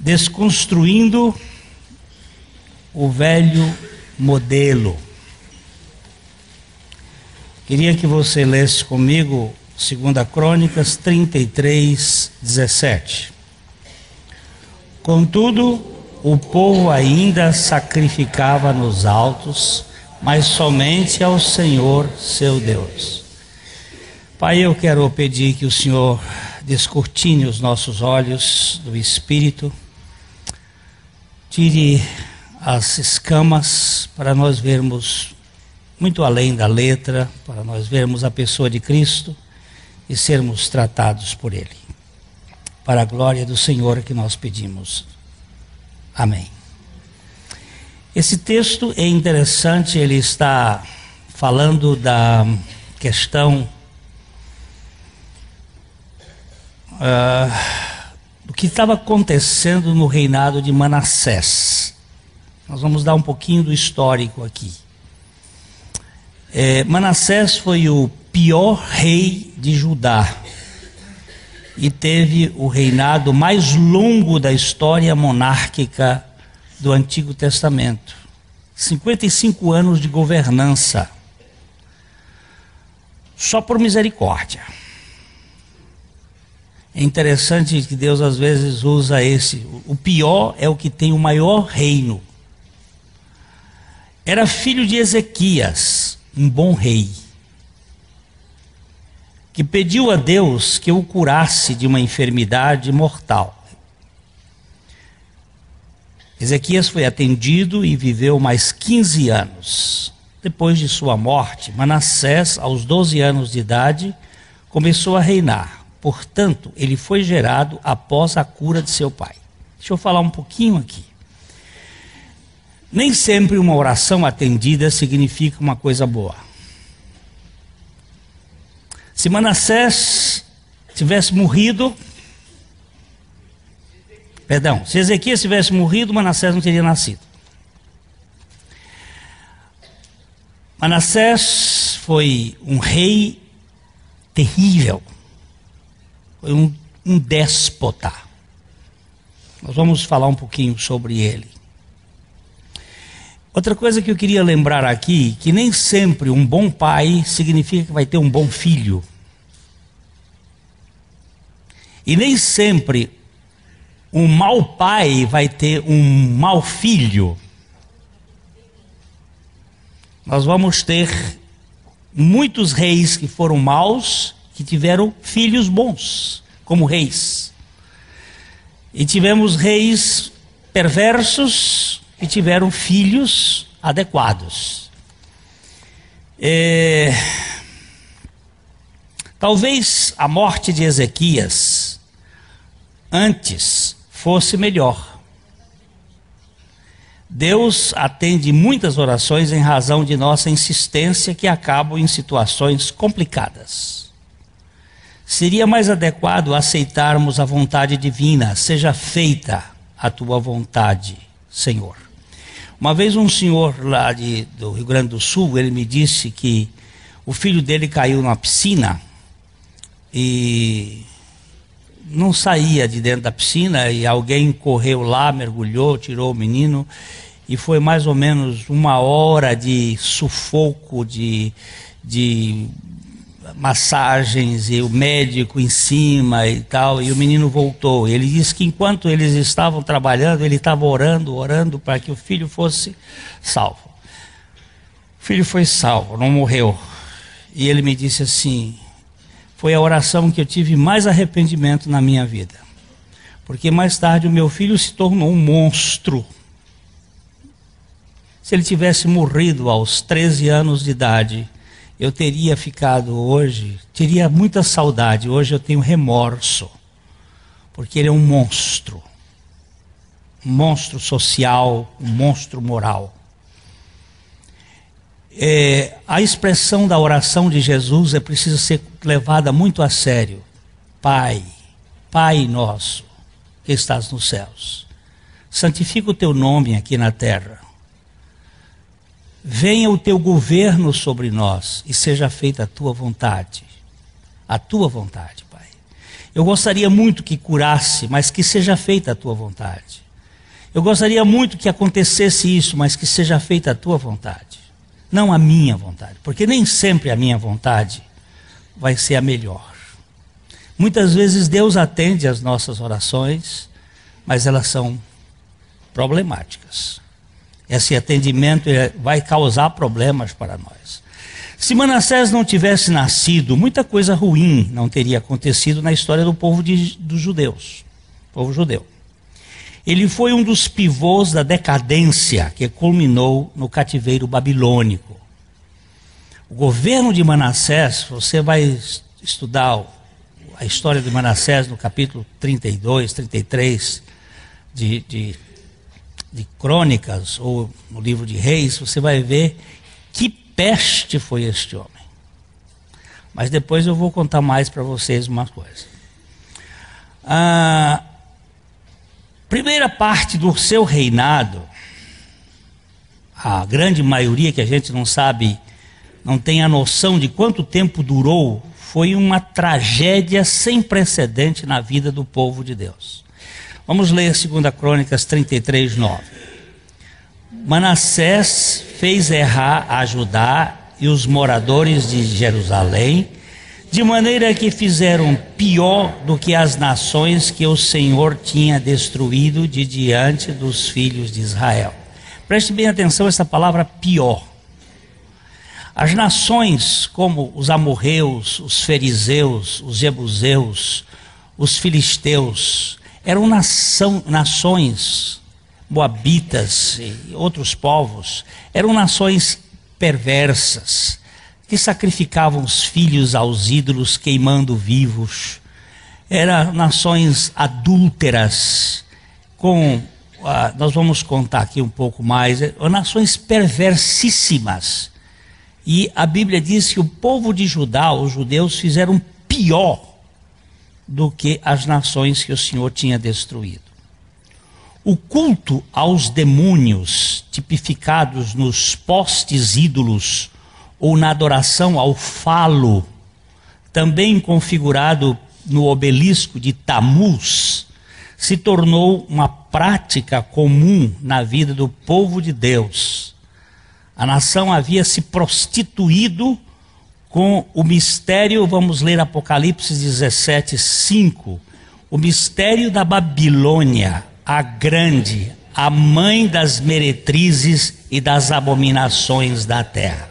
Desconstruindo o velho modelo. Queria que você lesse comigo 2 Crônicas 33, 17. Contudo, o povo ainda sacrificava nos altos, mas somente ao Senhor seu Deus. Pai, eu quero pedir que o Senhor descortine os nossos olhos do Espírito, tire as escamas para nós vermos muito além da letra, para nós vermos a pessoa de Cristo e sermos tratados por Ele. Para a glória do Senhor que nós pedimos. Amém. Esse texto é interessante, ele está falando da questão do que estava acontecendo no reinado de Manassés. Nós vamos dar um pouquinho do histórico aqui. Manassés foi o pior rei de Judá e teve o reinado mais longo da história monárquica do Antigo Testamento. 55 anos de governança, só por misericórdia. É interessante que Deus às vezes usa o pior é o que tem o maior reino. Era filho de Ezequias, um bom rei, que pediu a Deus que o curasse de uma enfermidade mortal. Ezequias foi atendido e viveu mais 15 anos. Depois de sua morte, Manassés, aos 12 anos de idade, começou a reinar. Portanto, ele foi gerado após a cura de seu pai. Deixa eu falar um pouquinho aqui. Nem sempre uma oração atendida significa uma coisa boa. Se Manassés tivesse morrido, se Ezequias tivesse morrido, Manassés não teria nascido. Manassés foi um rei terrível, foi um déspota. Nós vamos falar um pouquinho sobre ele. Outra coisa que eu queria lembrar aqui, que nem sempre um bom pai significa que vai ter um bom filho. E nem sempre um mau pai vai ter um mau filho. Nós vamos ter muitos reis que foram maus, que tiveram filhos bons, como reis. E tivemos reis perversos, que tiveram filhos adequados. Talvez a morte de Ezequias antes fosse melhor. Deus atende muitas orações em razão de nossa insistência que acabam em situações complicadas. Seria mais adequado aceitarmos a vontade divina, seja feita a tua vontade, Senhor. Uma vez um senhor lá do Rio Grande do Sul, ele me disse que o filho dele caiu numa piscina e não saía de dentro da piscina, e alguém correu lá, mergulhou, tirou o menino, e foi mais ou menos 1 hora de sufoco, de massagens, e o médico em cima e tal, e o menino voltou. Ele disse que enquanto eles estavam trabalhando, ele estava orando para que o filho fosse salvo. O filho foi salvo, não morreu. E ele me disse assim: foi a oração que eu tive mais arrependimento na minha vida, porque mais tarde o meu filho se tornou um monstro. Se ele tivesse morrido aos 13 anos de idade, eu teria ficado hoje, teria muita saudade. Hoje eu tenho remorso, porque ele é um monstro social, um monstro moral. A expressão da oração de Jesus precisa ser levada muito a sério. Pai nosso, que estás nos céus, santifica o teu nome aqui na terra. Venha o teu governo sobre nós e seja feita a tua vontade. A tua vontade, Pai. Eu gostaria muito que curasse, mas que seja feita a tua vontade. Eu gostaria muito que acontecesse isso, mas que seja feita a tua vontade, não a minha vontade, porque nem sempre a minha vontade vai ser a melhor. Muitas vezes Deus atende às nossas orações, mas elas são problemáticas. Esse atendimento vai causar problemas para nós. Se Manassés não tivesse nascido, muita coisa ruim não teria acontecido na história do povo dos judeus, povo judeu. Ele foi um dos pivôs da decadência que culminou no cativeiro babilônico. O governo de Manassés, você vai estudar a história de Manassés no capítulo 32, 33 de Crônicas, ou no livro de Reis, você vai ver que peste foi este homem. Mas depois eu vou contar mais para vocês uma coisa. Primeira parte do seu reinado, a grande maioria que a gente não sabe, não tem a noção de quanto tempo durou, foi uma tragédia sem precedente na vida do povo de Deus. Vamos ler 2 Crônicas 33, 9. Manassés fez errar a Judá e os moradores de Jerusalém, de maneira que fizeram pior do que as nações que o Senhor tinha destruído de diante dos filhos de Israel. Preste bem atenção a essa palavra pior. As nações como os amorreus, os fariseus, os jebuseus, os filisteus, eram nações, moabitas e outros povos, eram nações perversas, que sacrificavam os filhos aos ídolos queimando vivos. Eram nações adúlteras, nós vamos contar aqui um pouco mais, nações perversissíssimas. E a Bíblia diz que o povo de Judá, os judeus, fizeram pior do que as nações que o Senhor tinha destruído. O culto aos demônios, tipificados nos postes ídolos, ou na adoração ao falo, também configurado no obelisco de Tamuz, se tornou uma prática comum na vida do povo de Deus. A nação havia se prostituído com o mistério, vamos ler Apocalipse 17, 5, o mistério da Babilônia, a grande, a mãe das meretrizes e das abominações da terra.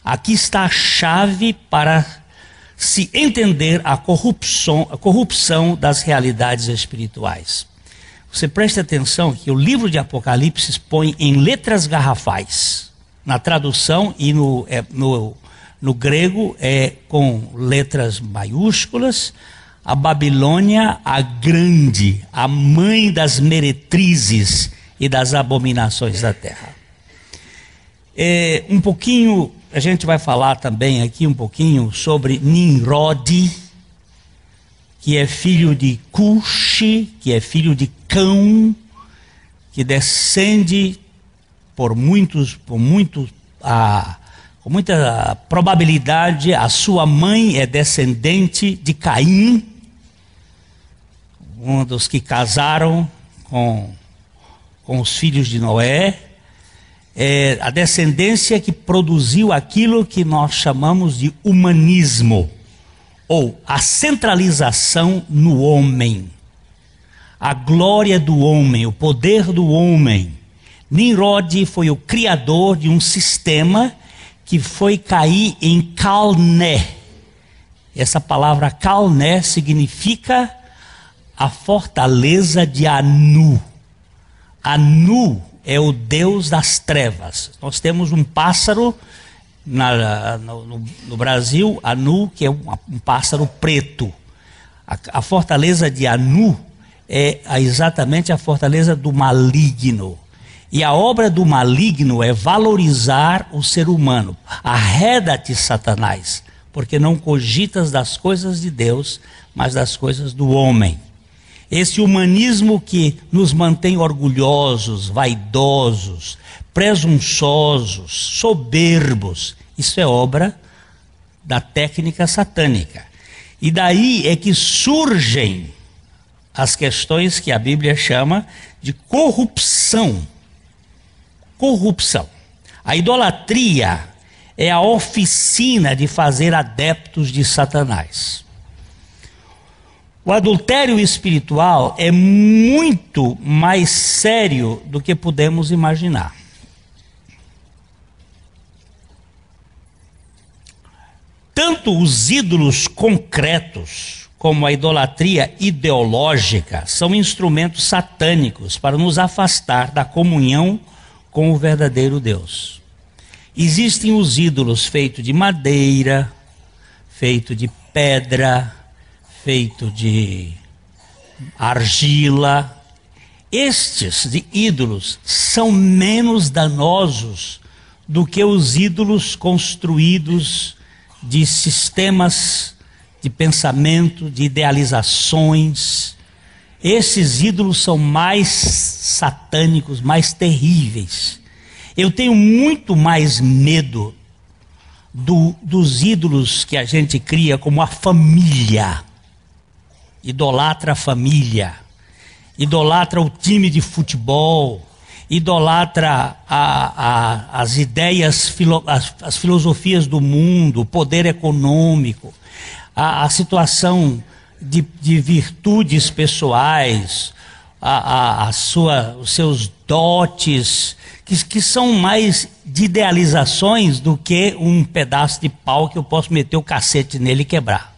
Aqui está a chave para se entender a corrupção das realidades espirituais. Você preste atenção que o livro de Apocalipse expõe em letras garrafais. Na tradução e no grego é com letras maiúsculas. A Babilônia, a grande, a mãe das meretrizes e das abominações da terra. A gente vai falar também aqui um pouquinho sobre Nimrod, que é filho de Cuxi, que é filho de Cão, que descende com muita probabilidade, a sua mãe é descendente de Caim, um dos que casaram com os filhos de Noé. A descendência que produziu aquilo que nós chamamos de humanismo, ou a centralização no homem, a glória do homem, o poder do homem. Nimrod foi o criador de um sistema que foi cair em Calné. Essa palavra Calné significa a fortaleza de Anu. Anu é o Deus das trevas. Nós temos um pássaro no Brasil, Anu, que é um pássaro preto. A fortaleza de Anu é exatamente a fortaleza do maligno. E a obra do maligno é valorizar o ser humano. Arreda-te, Satanás, porque não cogitas das coisas de Deus, mas das coisas do homem. Esse humanismo que nos mantém orgulhosos, vaidosos, presunçosos, soberbos, isso é obra da técnica satânica. E daí é que surgem as questões que a Bíblia chama de corrupção. Corrupção. A idolatria é a oficina de fazer adeptos de Satanás. O adultério espiritual é muito mais sério do que podemos imaginar. Tanto os ídolos concretos como a idolatria ideológica são instrumentos satânicos para nos afastar da comunhão com o verdadeiro Deus. Existem os ídolos feitos de madeira, feito de pedra, feito de argila. Estes de ídolos são menos danosos do que os ídolos construídos de sistemas de pensamento, de idealizações. Esses ídolos são mais satânicos, mais terríveis. Eu tenho muito mais medo dos ídolos que a gente cria, como a família. Idolatra a família, idolatra o time de futebol, idolatra as ideias, as filosofias do mundo, o poder econômico, a situação de virtudes pessoais, os seus dotes, que são mais de idealizações do que um pedaço de pau que eu posso meter o cacete nele e quebrar.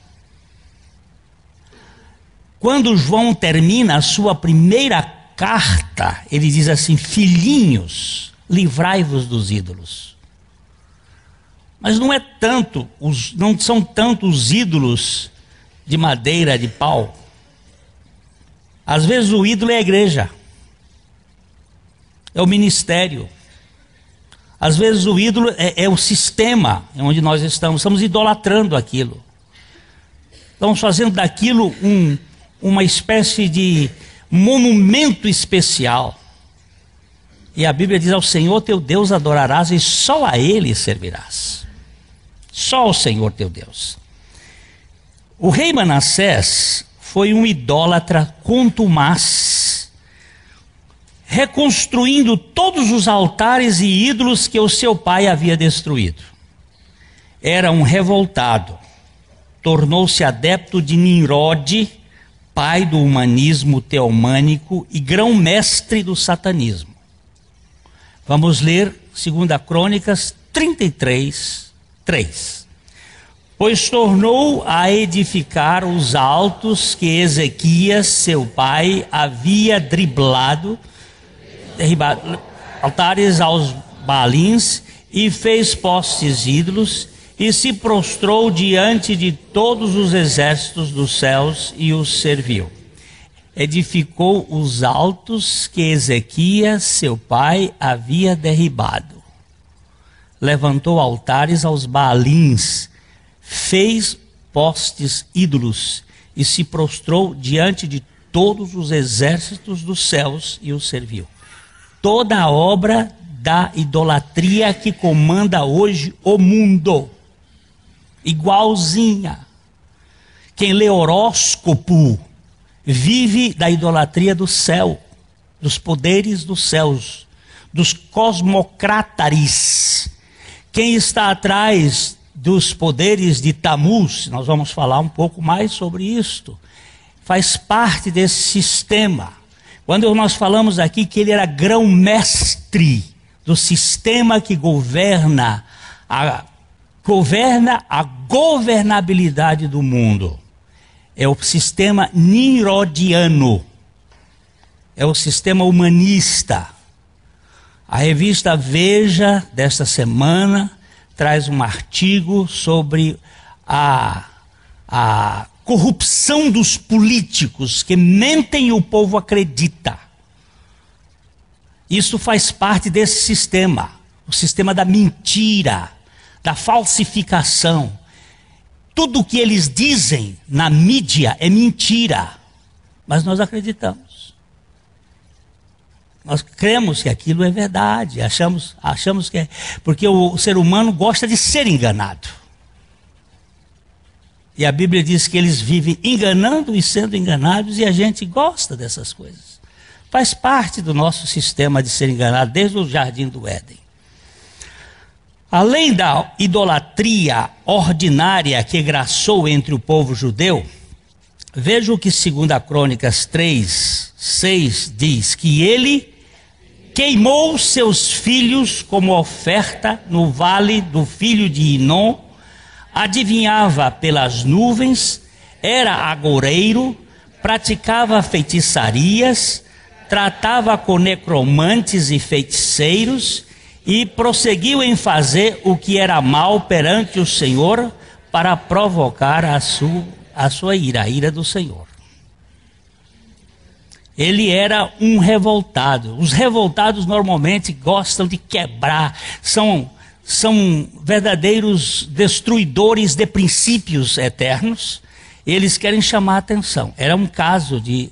Quando João termina a sua primeira carta, ele diz assim: filhinhos, livrai-vos dos ídolos. Mas não são tanto os ídolos de madeira, de pau. Às vezes o ídolo é a igreja, é o ministério. Às vezes o ídolo é o sistema onde nós estamos idolatrando aquilo. Estamos fazendo daquilo uma espécie de monumento especial. E a Bíblia diz: ao Senhor teu Deus adorarás e só a Ele servirás. Só ao Senhor teu Deus. O rei Manassés foi um idólatra contumaz, reconstruindo todos os altares e ídolos que o seu pai havia destruído. Era um revoltado. Tornou-se adepto de Nimrod, pai do humanismo teomânico e grão-mestre do satanismo. Vamos ler 2 Crônicas 33, 3. Pois tornou a edificar os altos que Ezequias, seu pai, havia derribado, altares aos Baalins, e fez postes ídolos, e se prostrou diante de todos os exércitos dos céus e os serviu. Edificou os altos que Ezequias, seu pai, havia derribado. Levantou altares aos Baalins, fez postes ídolos e se prostrou diante de todos os exércitos dos céus e os serviu. Toda a obra da idolatria que comanda hoje o mundo. Igualzinha. Quem lê horóscopo vive da idolatria do céu, dos poderes dos céus, dos cosmocrátares. Quem está atrás dos poderes de Tamuz, nós vamos falar um pouco mais sobre isto, faz parte desse sistema. Quando nós falamos aqui que ele era grão-mestre do sistema que governa a governabilidade do mundo, é o sistema nimrodiano, é o sistema humanista. A revista Veja desta semana traz um artigo sobre a corrupção dos políticos que mentem e o povo acredita. Isso faz parte desse sistema, o sistema da mentira, da falsificação. Tudo o que eles dizem na mídia é mentira, mas nós acreditamos. Nós cremos que aquilo é verdade, achamos que é, porque o ser humano gosta de ser enganado. E a Bíblia diz que eles vivem enganando e sendo enganados, e a gente gosta dessas coisas. Faz parte do nosso sistema de ser enganado desde o jardim do Éden. Além da idolatria ordinária que graçou entre o povo judeu, veja o que 2 Crônicas 3:6 diz, que ele queimou seus filhos como oferta no vale do filho de Inom, adivinhava pelas nuvens, era agoureiro, praticava feitiçarias, tratava com necromantes e feiticeiros e prosseguiu em fazer o que era mal perante o Senhor para provocar a sua ira, a ira do Senhor. Ele era um revoltado. Os revoltados normalmente gostam de quebrar, são verdadeiros destruidores de princípios eternos. Eles querem chamar a atenção. Era um caso de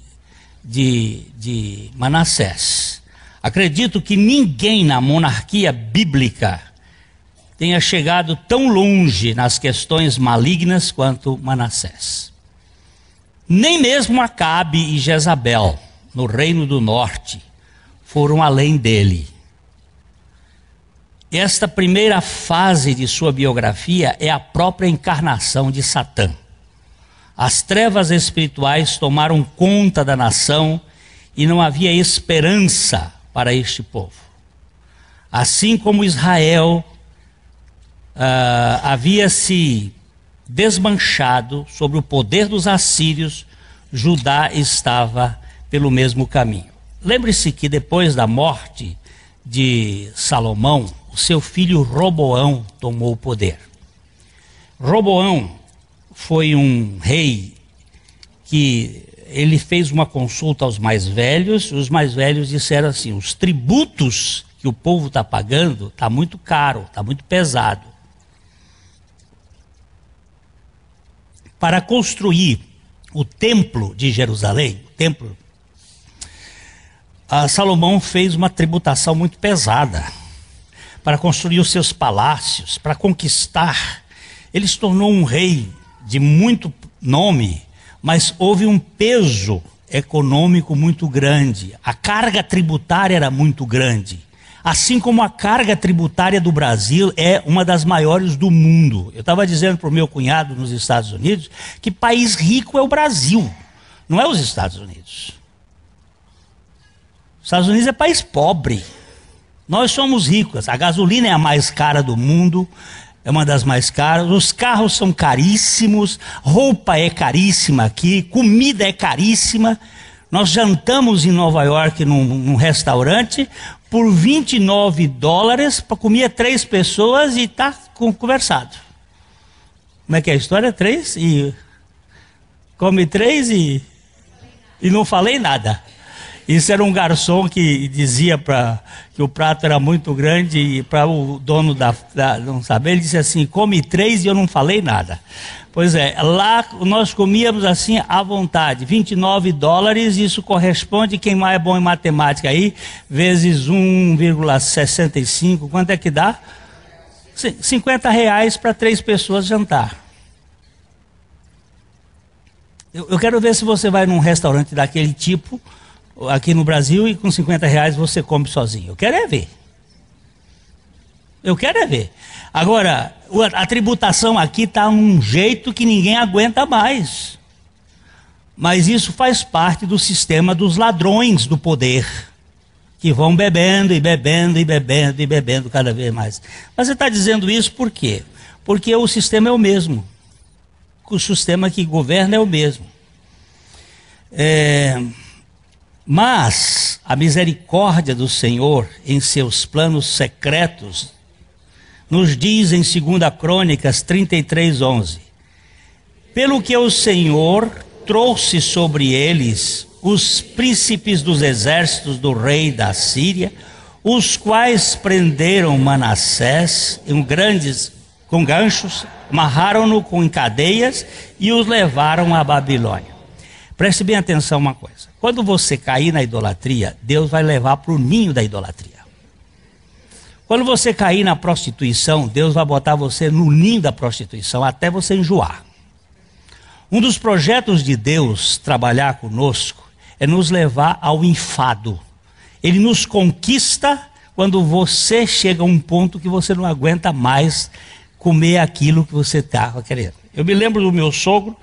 Manassés. Acredito que ninguém na monarquia bíblica tenha chegado tão longe nas questões malignas quanto Manassés. Nem mesmo Acabe e Jezabel, no reino do norte, foram além dele. Esta primeira fase de sua biografia é a própria encarnação de Satã. As trevas espirituais tomaram conta da nação e não havia esperança para este povo. Assim como Israel havia se desmanchado sob o poder dos assírios, Judá estava pelo mesmo caminho. Lembre-se que depois da morte de Salomão, o seu filho Roboão tomou o poder. Roboão foi um rei que ele fez uma consulta aos mais velhos. Os mais velhos disseram assim: os tributos que o povo está pagando está muito caro, está muito pesado. Para construir o templo de Jerusalém, Salomão fez uma tributação muito pesada para construir os seus palácios, para conquistar. Ele se tornou um rei de muito nome, mas houve um peso econômico muito grande. A carga tributária era muito grande. Assim como a carga tributária do Brasil é uma das maiores do mundo. Eu estava dizendo para o meu cunhado nos Estados Unidos que país rico é o Brasil, não é os Estados Unidos. Os Estados Unidos é país pobre. Nós somos ricos. A gasolina é a mais cara do mundo, é uma das mais caras. Os carros são caríssimos, roupa é caríssima aqui, comida é caríssima. Nós jantamos em Nova York num restaurante por $29 para comer 3 pessoas e está conversado. Como é que é a história? 3 e come 3 e não falei nada. Isso era um garçom que dizia que o prato era muito grande, e para o dono não saber, ele disse assim: come 3 e eu não falei nada. Pois é, lá nós comíamos assim à vontade, $29, isso corresponde, quem mais é bom em matemática aí, vezes 1,65, quanto é que dá? R$50 para 3 pessoas jantar. Eu quero ver se você vai num restaurante daquele tipo, aqui no Brasil, e com R$50 você come sozinho. Eu quero é ver. Agora, a tributação aqui está um jeito que ninguém aguenta mais. Mas isso faz parte do sistema dos ladrões do poder, que vão bebendo e bebendo e bebendo e bebendo cada vez mais. Mas você está dizendo isso por quê? Porque o sistema é o mesmo. O sistema que governa é o mesmo. Mas a misericórdia do Senhor em seus planos secretos nos diz em 2 Crônicas 33:11: pelo que o Senhor trouxe sobre eles os príncipes dos exércitos do rei da Síria, os quais prenderam Manassés com ganchos, amarraram-no com cadeias e os levaram à Babilônia. Preste bem atenção uma coisa: quando você cair na idolatria, Deus vai levar para o ninho da idolatria. Quando você cair na prostituição, Deus vai botar você no ninho da prostituição até você enjoar. Um dos projetos de Deus trabalhar conosco é nos levar ao enfado. Ele nos conquista quando você chega a um ponto que você não aguenta mais comer aquilo que você estava querendo. Eu me lembro do meu sogro,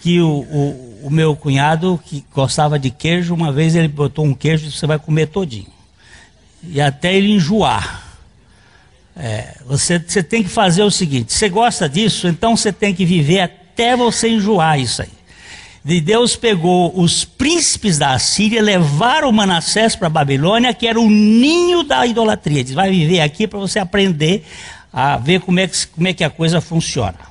que o meu cunhado, que gostava de queijo, uma vez ele botou um queijo e disse: você vai comer todinho. E até ele enjoar. Você tem que fazer o seguinte: você gosta disso, então você tem que viver até você enjoar isso aí. E Deus pegou os príncipes da Assíria, levaram Manassés para a Babilônia, que era o ninho da idolatria. Diz: vai viver aqui para você aprender a ver como é que a coisa funciona.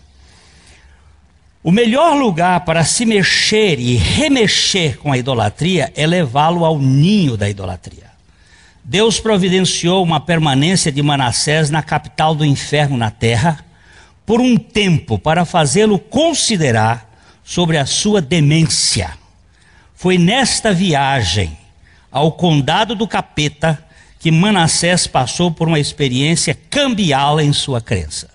O melhor lugar para se mexer e remexer com a idolatria é levá-lo ao ninho da idolatria. Deus providenciou uma permanência de Manassés na capital do inferno na terra, por um tempo, para fazê-lo considerar sobre a sua demência. Foi nesta viagem ao condado do capeta que Manassés passou por uma experiência cambial em sua crença.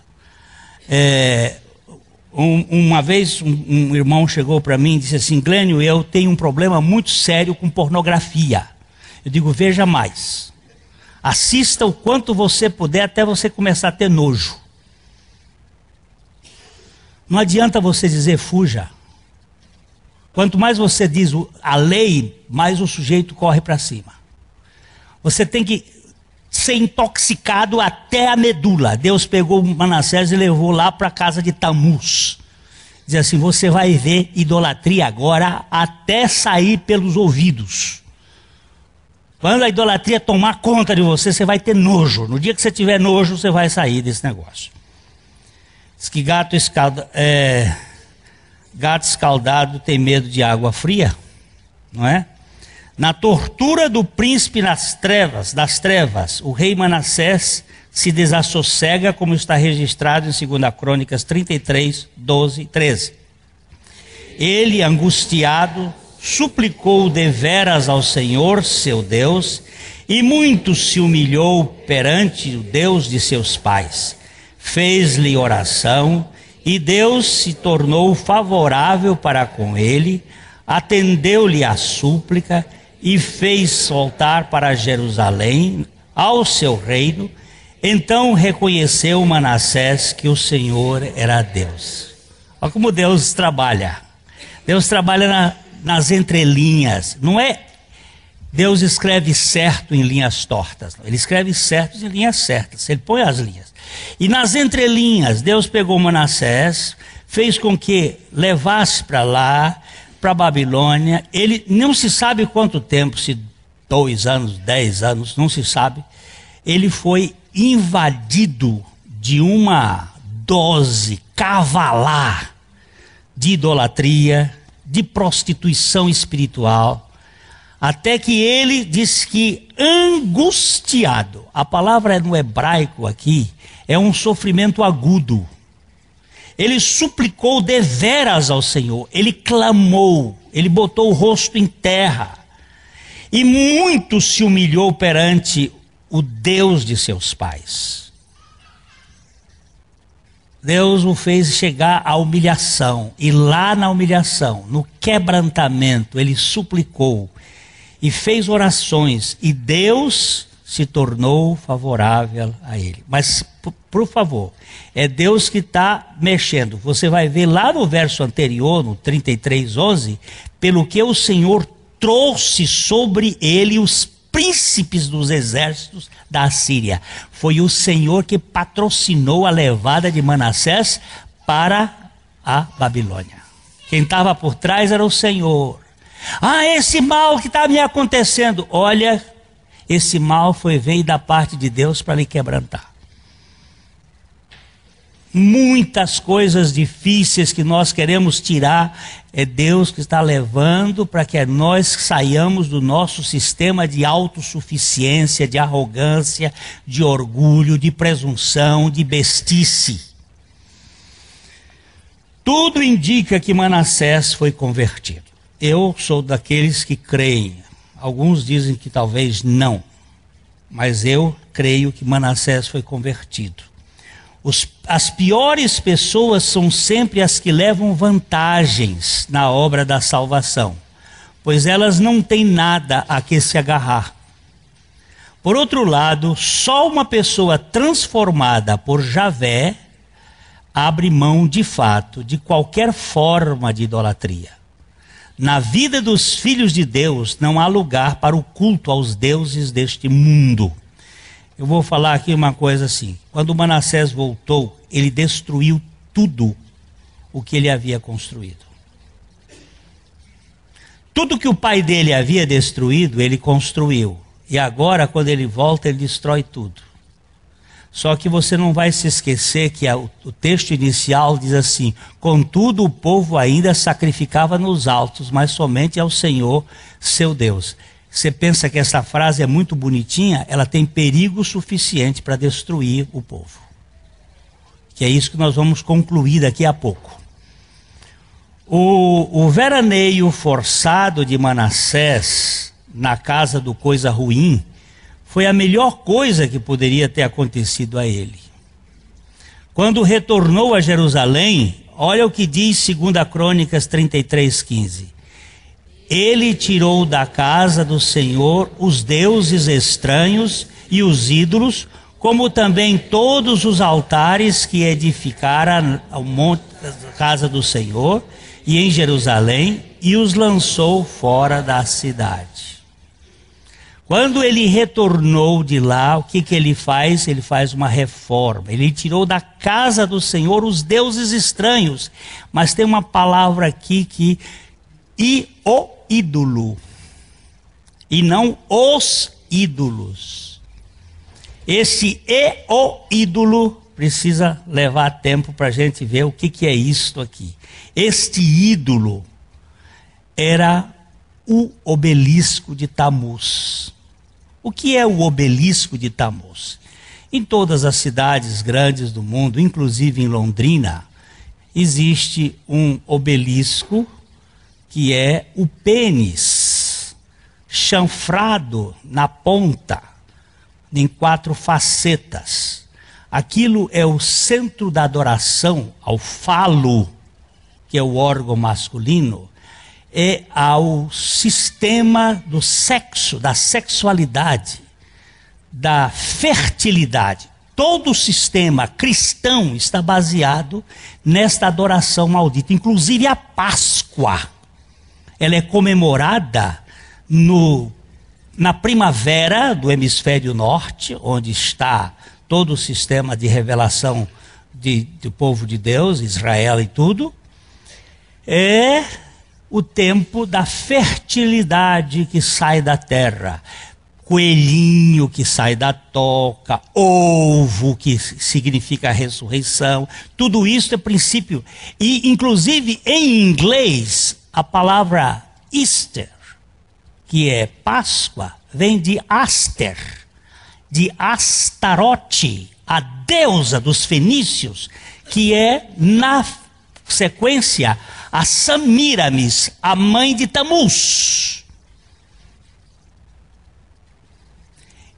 Uma vez um irmão chegou para mim e disse assim: Glênio, eu tenho um problema muito sério com pornografia. Eu digo: veja mais, assista o quanto você puder até você começar a ter nojo. Não adianta você dizer fuja. Quanto mais você diz a lei, mais o sujeito corre para cima. Você tem que ser intoxicado até a medula. Deus pegou Manassés e levou lá para a casa de Tamuz. Diz assim: você vai ver idolatria agora até sair pelos ouvidos. Quando a idolatria tomar conta de você, você vai ter nojo. No dia que você tiver nojo, você vai sair desse negócio. Diz que gato escaldado tem medo de água fria, não é? Na tortura do príncipe das trevas, o rei Manassés se desassossega, como está registrado em 2 Crônicas 33, 12 e 13. Ele, angustiado, suplicou deveras ao Senhor, seu Deus, e muito se humilhou perante o Deus de seus pais. Fez-lhe oração, e Deus se tornou favorável para com ele, atendeu-lhe a súplica e fez voltar para Jerusalém, ao seu reino. Então reconheceu Manassés que o Senhor era Deus. Olha como Deus trabalha. Deus trabalha nas entrelinhas. Não é Deus escreve certo em linhas tortas. Ele escreve certos em linhas certas. Ele põe as linhas. E nas entrelinhas, Deus pegou Manassés, fez com que levasse para lá, para a Babilônia. Ele não se sabe quanto tempo, se 2 anos, 10 anos, não se sabe. Ele foi invadido de uma dose cavalar de idolatria, de prostituição espiritual, até que ele diz que angustiado, a palavra no hebraico aqui é um sofrimento agudo. Ele suplicou deveras ao Senhor, ele clamou, ele botou o rosto em terra e muito se humilhou perante o Deus de seus pais. Deus o fez chegar à humilhação, e lá na humilhação, no quebrantamento, ele suplicou e fez orações, e Deus se tornou favorável a ele. Mas, por favor, é Deus que está mexendo. Você vai ver lá no verso anterior, no 33:11, pelo que o Senhor trouxe sobre ele os príncipes dos exércitos da Assíria. Foi o Senhor que patrocinou a levada de Manassés para a Babilônia. Quem estava por trás era o Senhor. Ah, esse mal que está me acontecendo. Olha, esse mal veio da parte de Deus para lhe quebrantar. Muitas coisas difíceis que nós queremos tirar, é Deus que está levando para que nós saiamos do nosso sistema de autossuficiência, de arrogância, de orgulho, de presunção, de bestice. Tudo indica que Manassés foi convertido. Eu sou daqueles que creem. Alguns dizem que talvez não, mas eu creio que Manassés foi convertido. As piores pessoas são sempre as que levam vantagens na obra da salvação, pois elas não têm nada a que se agarrar. Por outro lado, só uma pessoa transformada por Javé abre mão de fato de qualquer forma de idolatria. Na vida dos filhos de Deus não há lugar para o culto aos deuses deste mundo. Eu vou falar aqui uma coisa assim: quando Manassés voltou, ele destruiu tudo o que ele havia construído. Tudo que o pai dele havia destruído, ele construiu. E agora, quando ele volta, ele destrói tudo. Só que você não vai se esquecer que o texto inicial diz assim: contudo o povo ainda sacrificava nos altos, mas somente ao Senhor seu Deus. Você pensa que essa frase é muito bonitinha? Ela tem perigo suficiente para destruir o povo. Que é isso que nós vamos concluir daqui a pouco. O veraneio forçado de Manassés na casa do coisa ruim foi a melhor coisa que poderia ter acontecido a ele. Quando retornou a Jerusalém, olha o que diz 2 Crônicas 33:15. Ele tirou da casa do Senhor os deuses estranhos e os ídolos, como também todos os altares que edificara ao monte da casa do Senhor e em Jerusalém, e os lançou fora da cidade. Quando ele retornou de lá, o que ele faz? Ele faz uma reforma. Ele tirou da casa do Senhor os deuses estranhos. Mas tem uma palavra aqui que... e o ídolo. E não os ídolos. Esse e o ídolo precisa levar tempo para a gente ver o que é isto aqui. Este ídolo era o obelisco de Tamuz. O que é o obelisco de Tamuz? Em todas as cidades grandes do mundo, inclusive em Londrina, existe um obelisco que é o pênis, chanfrado na ponta, em 4 facetas. Aquilo é o centro da adoração ao falo, que é o órgão masculino, é ao sistema do sexo, da sexualidade, da fertilidade. Todo o sistema cristão está baseado nesta adoração maldita. Inclusive a Páscoa, ela é comemorada na primavera do hemisfério norte, onde está todo o sistema de revelação do povo de Deus, Israel e tudo. É o tempo da fertilidade que sai da terra. Coelhinho que sai da toca, ovo que significa ressurreição. Tudo isso é princípio. E inclusive em inglês, a palavra Easter, que é Páscoa, vem de Aster, de Astarote, a deusa dos fenícios, que é, na sequência, a Samíramis, a mãe de Tamuz.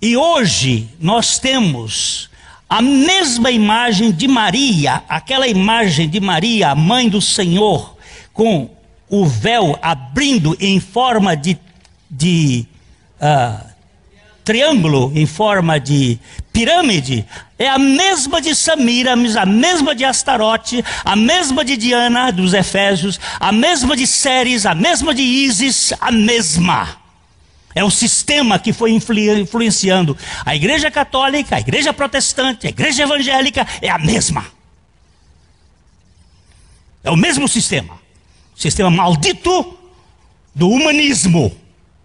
E hoje nós temos a mesma imagem de Maria, aquela imagem de Maria, a mãe do Senhor, com o véu abrindo em forma de triângulo, em forma de pirâmide. É a mesma de Samíramis, a mesma de Astarote, a mesma de Diana dos Efésios, a mesma de Ceres, a mesma de Ísis, a mesma. É o sistema que foi influenciando a Igreja Católica, a Igreja Protestante, a Igreja Evangélica, é a mesma. É o mesmo sistema. Sistema maldito do humanismo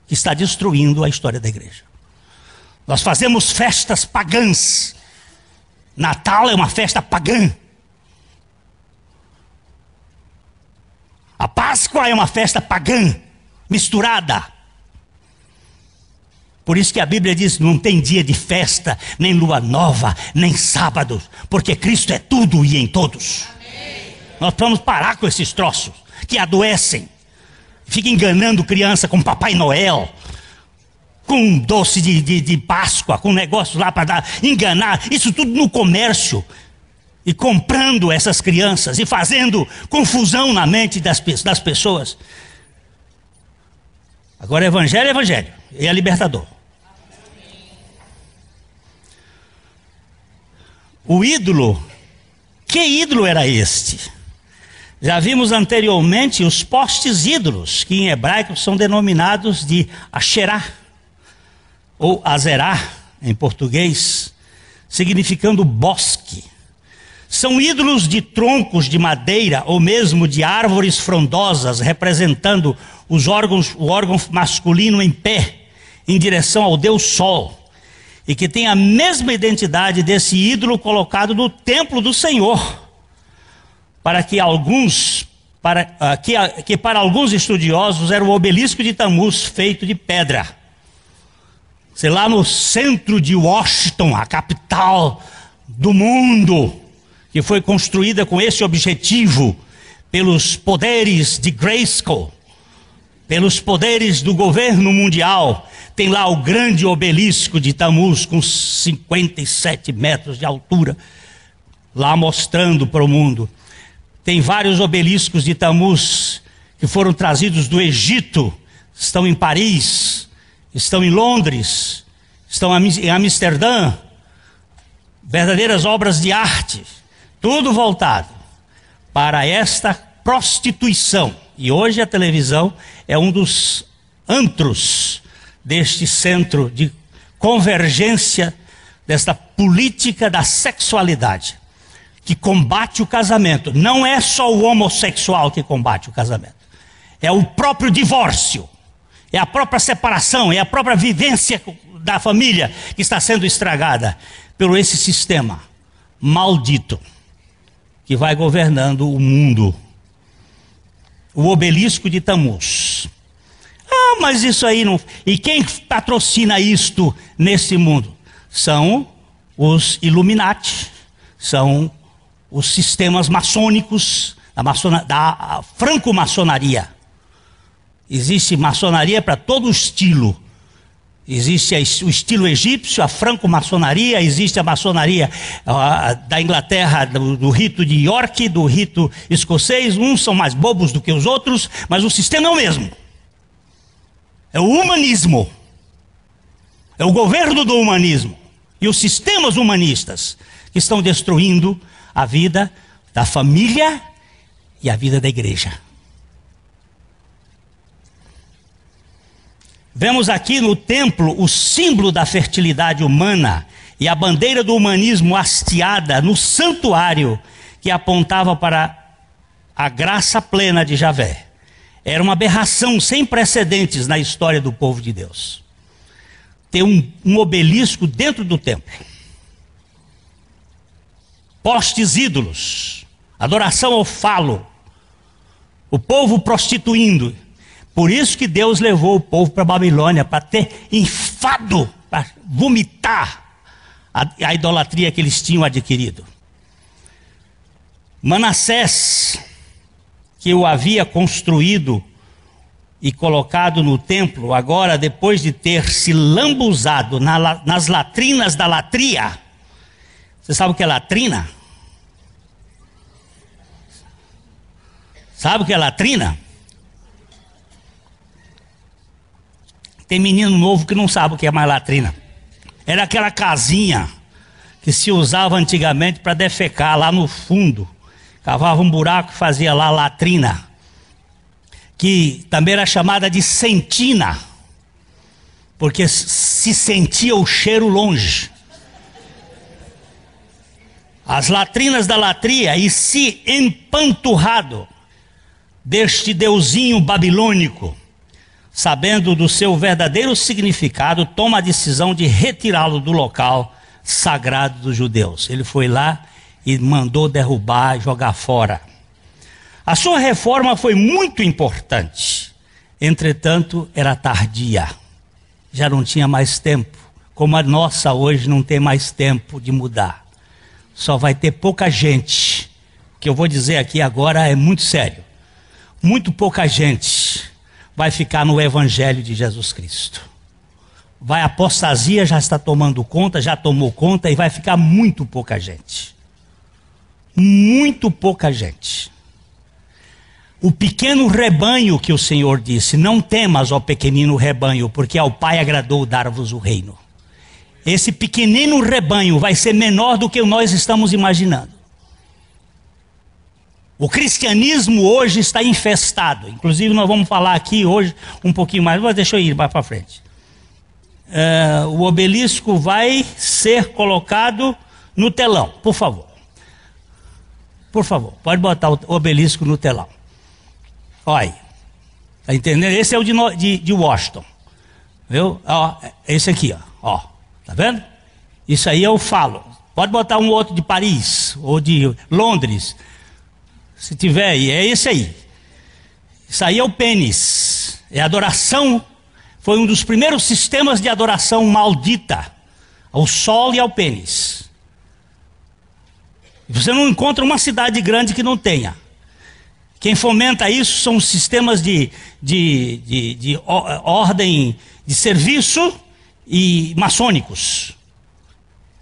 que está destruindo a história da igreja. Nós fazemos festas pagãs. Natal é uma festa pagã. A Páscoa é uma festa pagã, misturada. Por isso que a Bíblia diz: não tem dia de festa, nem lua nova, nem sábado, porque Cristo é tudo e em todos. Amém. Nós vamos parar com esses troços que adoecem. Fica enganando criança com Papai Noel, com doce de Páscoa, com negócio lá para enganar. Isso tudo no comércio. e comprando essas crianças e fazendo confusão na mente das pessoas. Agora evangelho é evangelho, e é libertador. O ídolo, que ídolo era este? Já vimos anteriormente os postes ídolos, que em hebraico são denominados de Asherá, ou Azerá, em português, significando bosque. São ídolos de troncos de madeira ou mesmo de árvores frondosas, representando o órgão masculino em pé, em direção ao Deus Sol, e que tem a mesma identidade desse ídolo colocado no templo do Senhor, para alguns estudiosos era o obelisco de Tammuz feito de pedra. Sei lá, no centro de Washington, a capital do mundo, que foi construída com esse objetivo pelos poderes de Grayskull, pelos poderes do governo mundial. Tem lá o grande obelisco de Tammuz com 57 metros de altura, lá mostrando para o mundo. Tem vários obeliscos de Tammuz que foram trazidos do Egito, estão em Paris, estão em Londres, estão em Amsterdã, verdadeiras obras de arte, tudo voltado para esta prostituição. E hoje a televisão é um dos antros deste centro de convergência, desta política da sexualidade, que combate o casamento. Não é só o homossexual que combate o casamento, é o próprio divórcio, é a própria separação, é a própria vivência da família que está sendo estragada por esse sistema maldito que vai governando o mundo. O obelisco de Tammuz. Ah, mas isso aí não... E quem patrocina isto nesse mundo? São os Illuminati, são os sistemas maçônicos, da franco-maçonaria. Existe maçonaria para todo estilo. Existe o estilo egípcio, a franco-maçonaria, existe a maçonaria da Inglaterra, do rito de York, do rito escocês. Uns são mais bobos do que os outros, mas o sistema é o mesmo. É o humanismo. É o governo do humanismo. E os sistemas humanistas que estão destruindo a vida da família e a vida da igreja. Vemos aqui no templo o símbolo da fertilidade humana e a bandeira do humanismo hasteada no santuário que apontava para a graça plena de Javé. Era uma aberração sem precedentes na história do povo de Deus ter um obelisco dentro do templo. Postes ídolos, adoração ao falo, o povo prostituindo. Por isso que Deus levou o povo para a Babilônia, para ter enfado, para vomitar a idolatria que eles tinham adquirido. Manassés, que o havia construído e colocado no templo, agora depois de ter se lambuzado nas latrinas da latria. Você sabe o que é latrina? Sabe o que é latrina? Tem menino novo que não sabe o que é mais latrina. Era aquela casinha que se usava antigamente para defecar lá no fundo. Cavava um buraco e fazia lá a latrina, que também era chamada de sentina, porque se sentia o cheiro longe. As latrinas da latria, e se empanturrado deste deusinho babilônico, sabendo do seu verdadeiro significado, toma a decisão de retirá-lo do local sagrado dos judeus. Ele foi lá e mandou derrubar e jogar fora. A sua reforma foi muito importante, entretanto era tardia, já não tinha mais tempo, como a nossa hoje não tem mais tempo de mudar. Só vai ter pouca gente, o que eu vou dizer aqui agora é muito sério, muito pouca gente vai ficar no evangelho de Jesus Cristo. A apostasia já está tomando conta, já tomou conta, e vai ficar muito pouca gente. muito pouca gente. O pequeno rebanho que o Senhor disse, não temas, ó pequenino rebanho, porque ao Pai agradou dar-vos o reino. Esse pequenino rebanho vai ser menor do que nós estamos imaginando. O cristianismo hoje está infestado. Inclusive nós vamos falar aqui hoje um pouquinho mais, mas deixa eu ir mais para frente. O obelisco vai ser colocado no telão, por favor. Por favor, pode botar o obelisco no telão. Olha, tá entendendo? Esse é o de Washington, viu? Ó, esse aqui, ó, tá vendo? Isso aí é o falo. Pode botar um outro de Paris ou de Londres, se tiver aí. É esse aí. Isso aí é o pênis. É adoração. Foi um dos primeiros sistemas de adoração maldita ao sol e ao pênis. Você não encontra uma cidade grande que não tenha. Quem fomenta isso são os sistemas de ordem de serviço e maçônicos.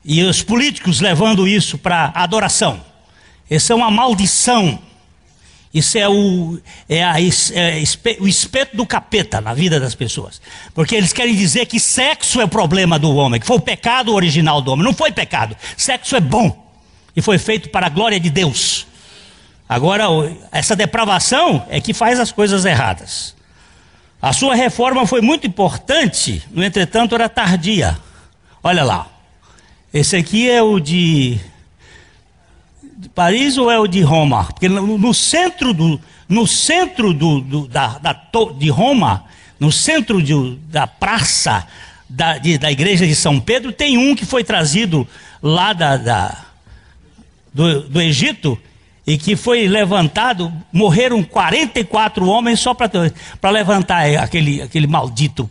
E os políticos levando isso para adoração. Essa é uma maldição. Isso é o espeto do capeta na vida das pessoas. Porque eles querem dizer que sexo é o problema do homem, que foi o pecado original do homem. Não foi pecado. Sexo é bom. E foi feito para a glória de Deus. Agora, essa depravação é que faz as coisas erradas. A sua reforma foi muito importante, no entretanto era tardia. Olha lá. Esse aqui é o de Paris ou é o de Roma? Porque no centro de Roma, no centro da praça da igreja de São Pedro, tem um que foi trazido lá do Egito, e que foi levantado. Morreram 44 homens só para levantar aquele maldito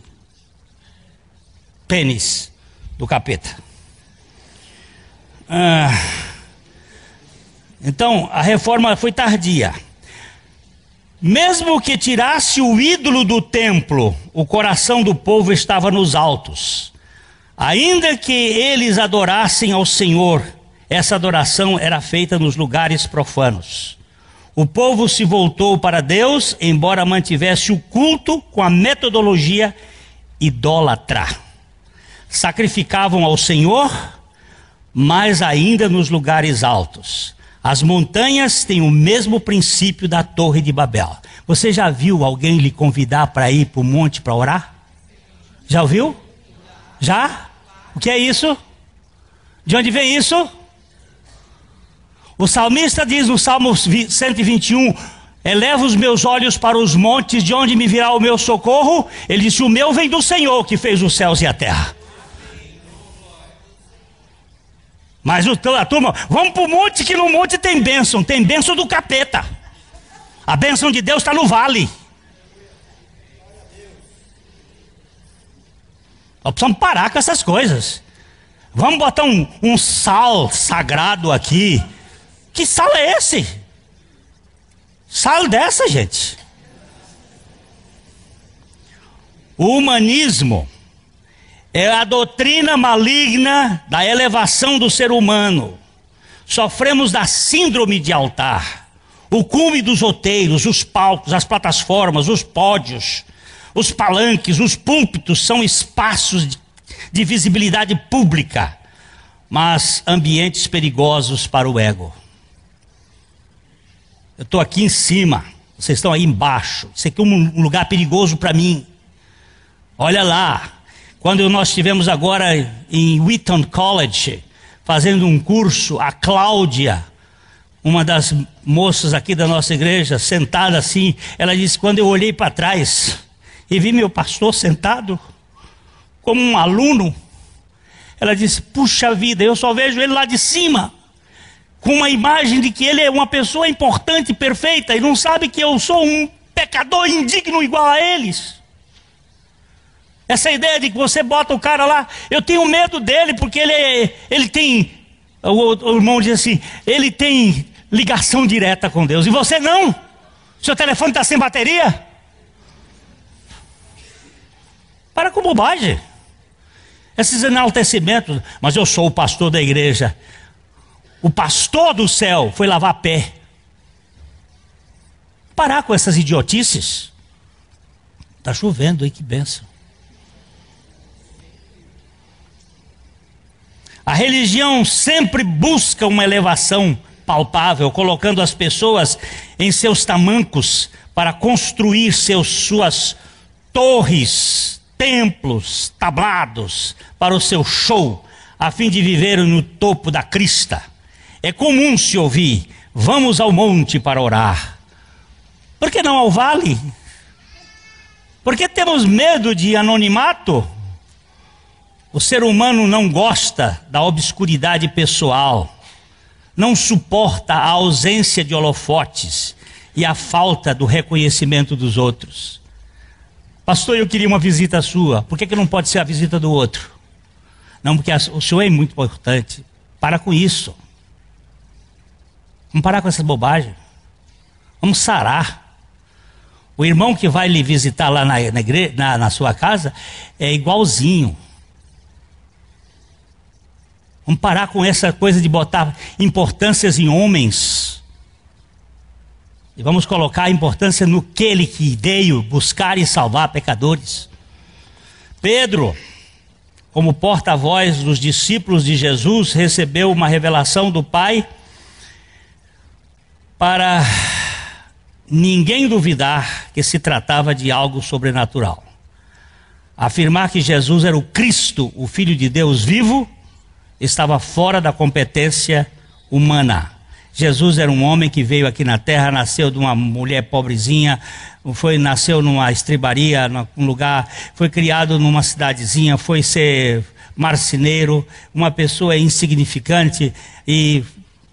pênis do capeta. Então a reforma foi tardia. Mesmo que tirasse o ídolo do templo, o coração do povo estava nos altos. Ainda que eles adorassem ao Senhor, essa adoração era feita nos lugares profanos. O povo se voltou para Deus, embora mantivesse o culto com a metodologia idólatra. Sacrificavam ao Senhor, mas ainda nos lugares altos. As montanhas têm o mesmo princípio da Torre de Babel. Você já viu alguém lhe convidar para ir para o monte para orar? Já ouviu? Já? O que é isso? De onde vem isso? O salmista diz no Salmo 121, eleva os meus olhos para os montes, de onde me virá o meu socorro? Ele disse, o meu vem do Senhor que fez os céus e a terra. Mas a turma, vamos para o monte, que no monte tem bênção do capeta. A bênção de Deus está no vale. Nós precisamos parar com essas coisas. Vamos botar um sal sagrado aqui. Que sal é esse? Sal dessa, gente. O humanismo é a doutrina maligna da elevação do ser humano. Sofremos da síndrome de altar. O cume dos outeiros, os palcos, as plataformas, os pódios, os palanques, os púlpitos são espaços de visibilidade pública, mas ambientes perigosos para o ego. Eu estou aqui em cima, vocês estão aí embaixo. Isso aqui é um lugar perigoso para mim. Olha lá, quando nós estivemos agora em Wheaton College, fazendo um curso, a Cláudia, uma das moças aqui da nossa igreja, sentada assim, ela disse, quando eu olhei para trás e vi meu pastor sentado, como um aluno, ela disse, puxa vida, eu só vejo ele lá de cima, com uma imagem de que ele é uma pessoa importante, perfeita, e não sabe que eu sou um pecador indigno igual a eles. Essa ideia de que você bota o cara lá, eu tenho medo dele, porque ele tem, o irmão diz assim, ele tem ligação direta com Deus, e você não? Seu telefone está sem bateria? Para com bobagem. Esses enaltecimentos, mas eu sou o pastor da igreja. O pastor do céu foi lavar pé. Parar com essas idiotices. Está chovendo aí, que bênção. A religião sempre busca uma elevação palpável, colocando as pessoas em seus tamancos para construir suas torres, templos, tablados para o seu show, a fim de viver no topo da crista. É comum se ouvir: vamos ao monte para orar. Por que não ao vale? Por que temos medo de anonimato? O ser humano não gosta da obscuridade pessoal, não suporta a ausência de holofotes e a falta do reconhecimento dos outros. Pastor, eu queria uma visita sua. Por que não pode ser a visita do outro? Não, porque o senhor é muito importante. Para com isso. Vamos parar com essa bobagem. Vamos sarar. O irmão que vai lhe visitar lá na sua casa é igualzinho. Vamos parar com essa coisa de botar importâncias em homens. E vamos colocar a importância no que ele que veio buscar e salvar pecadores. Pedro, como porta-voz dos discípulos de Jesus, recebeu uma revelação do Pai para ninguém duvidar que se tratava de algo sobrenatural. Afirmar que Jesus era o Cristo, o Filho de Deus vivo, estava fora da competência humana. Jesus era um homem que veio aqui na terra, nasceu de uma mulher pobrezinha, nasceu numa estribaria, num lugar, foi criado numa cidadezinha, foi ser marceneiro, uma pessoa insignificante, e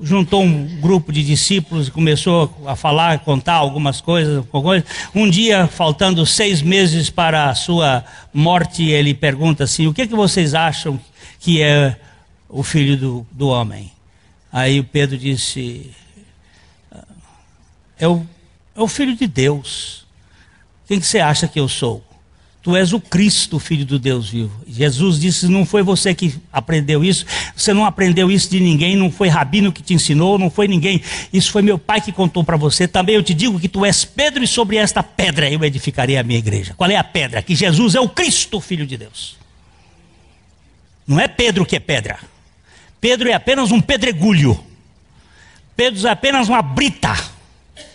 juntou um grupo de discípulos e começou a falar, contar algumas coisas. Um dia, faltando 6 meses para a sua morte, ele pergunta assim: o que vocês acham que é o Filho do Homem? Aí o Pedro disse: é o Filho de Deus. Quem que você acha que eu sou? Tu és o Cristo, Filho do Deus vivo. Jesus disse: não foi você que aprendeu isso, você não aprendeu isso de ninguém, não foi rabino que te ensinou, não foi ninguém, isso foi meu Pai que contou para você. Também eu te digo que tu és Pedro, e sobre esta pedra eu edificarei a minha igreja. Qual é a pedra? Que Jesus é o Cristo, Filho de Deus. Não é Pedro que é pedra. Pedro é apenas um pedregulho. Pedro é apenas uma brita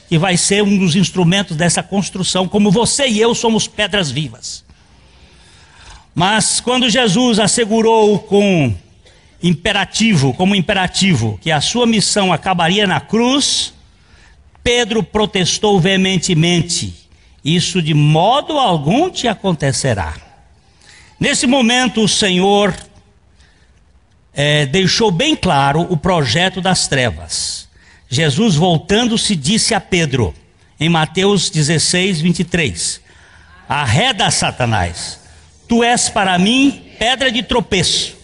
que vai ser um dos instrumentos dessa construção, como você e eu somos pedras vivas. Mas quando Jesus assegurou como imperativo, que a sua missão acabaria na cruz, Pedro protestou veementemente: isso de modo algum te acontecerá. Nesse momento o Senhor deixou bem claro o projeto das trevas. Jesus, voltando-se, disse a Pedro, em Mateus 16, 23, arreda, Satanás, tu és para mim pedra de tropeço,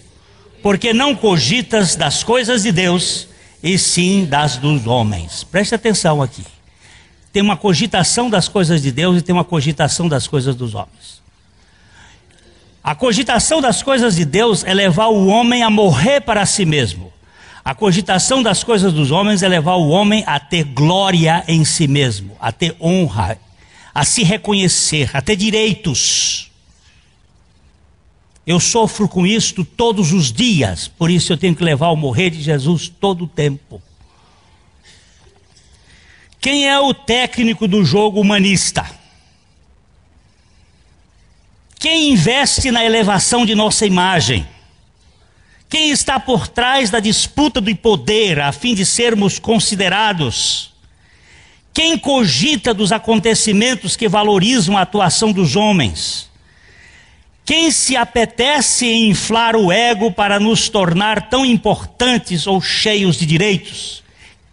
porque não cogitas das coisas de Deus, e sim das dos homens. Preste atenção aqui. Tem uma cogitação das coisas de Deus e tem uma cogitação das coisas dos homens. A cogitação das coisas de Deus é levar o homem a morrer para si mesmo. A cogitação das coisas dos homens é levar o homem a ter glória em si mesmo, a ter honra, a se reconhecer, a ter direitos. Eu sofro com isto todos os dias, por isso eu tenho que levar o morrer de Jesus todo o tempo. Quem é o técnico do jogo humanista? Quem investe na elevação de nossa imagem? Quem está por trás da disputa do poder a fim de sermos considerados? Quem cogita dos acontecimentos que valorizam a atuação dos homens? Quem se apetece em inflar o ego para nos tornar tão importantes ou cheios de direitos?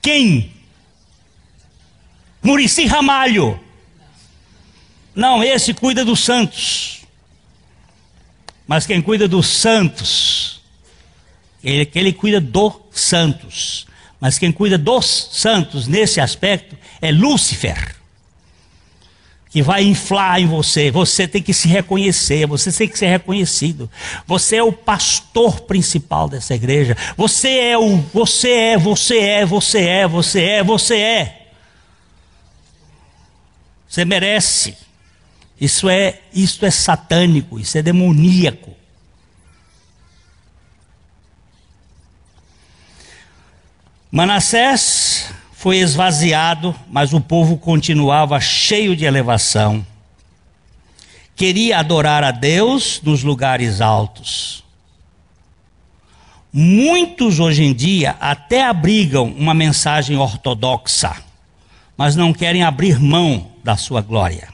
Quem? Muricy Ramalho? Não, esse cuida dos santos. Mas quem cuida dos santos, ele cuida dos santos. Mas quem cuida dos santos nesse aspecto é Lúcifer. que vai inflar em você. Você tem que se reconhecer, você tem que ser reconhecido. Você é o pastor principal dessa igreja. Você é. Você merece. Isso é satânico, isso é demoníaco. Manassés foi esvaziado, mas o povo continuava cheio de elevação. Queria adorar a Deus nos lugares altos. Muitos hoje em dia até abrigam uma mensagem ortodoxa, mas não querem abrir mão da sua glória.